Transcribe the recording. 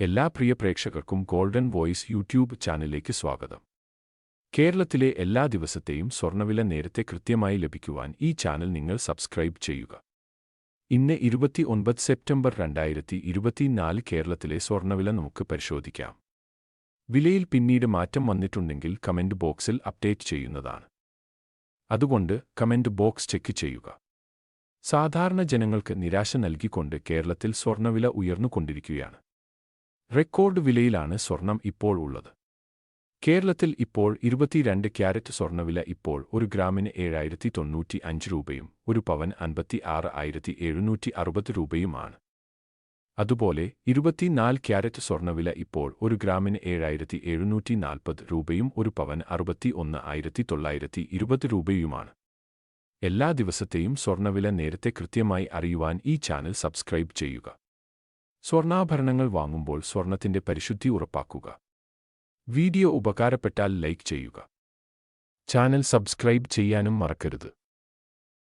എല്ലാ പ്രിയ പ്രേക്ഷകർക്കും golden voice YouTube ചാനലിലേക്ക് സ്വാഗതം. കേരളത്തിലെ എല്ലാ ദിവസത്തെയും സ്വർണ്ണവില നേരത്തെ കൃത്യമായി ലഭിക്കുവാൻ ഈ ചാനൽ നിങ്ങൾ സബ്സ്ക്രൈബ് ചെയ്യുക. ഇന്ന് 29 സെപ്റ്റംബർ 2024 കേരളത്തിലെ സ്വർണ്ണവില നമുക്ക് പരിശോധിക്കാം. വിലയിൽ പിന്നീട് മാറ്റം വന്നിട്ടുണ്ടെങ്കിൽ കമന്റ് ബോക്സിൽ അപ്ഡേറ്റ് ചെയ്യുന്നതാണ്. അതുകൊണ്ട് കമന്റ് ബോക്സ് ചെക്ക് ചെയ്യുക. സാധാരണ ജനങ്ങൾക്ക് നിരാശ നൽകിക്കൊണ്ട് കേരളത്തിൽ സ്വർണ്ണവില ഉയർന്നുകൊണ്ടിരിക്കുകയാണ്. റെക്കോർഡ് വിലയിലാണ് സ്വർണം ഇപ്പോൾ ഉള്ളത്. കേരളത്തിൽ ഇപ്പോൾ 22 ക്യാരറ്റ് സ്വർണ്ണവില ഇപ്പോൾ ഒരു ഗ്രാമിന് 7095 രൂപയും ഒരു പവൻ 56,760 രൂപയുമാണ്. അതുപോലെ 24 ക്യാരറ്റ് സ്വർണ്ണവില ഇപ്പോൾ ഒരു ഗ്രാമിന് 7740 രൂപയും ഒരു പവൻ 61,920 രൂപയുമാണ്. എല്ലാ ദിവസത്തെയും സ്വർണ്ണവില നേരത്തെ കൃത്യമായി അറിയുവാൻ ഈ ചാനൽ സബ്സ്ക്രൈബ് ചെയ്യുക. സ്വർണ്ണാഭരണങ്ങൾ വാങ്ങുമ്പോൾ സ്വർണ്ണത്തിന്റെ പരിശുദ്ധി ഉറപ്പാക്കുക. വീഡിയോ ഉപകാരപ്പെട്ടാൽ ലൈക്ക് ചെയ്യുക. ചാനൽ സബ്സ്ക്രൈബ് ചെയ്യാനും മറക്കരുത്.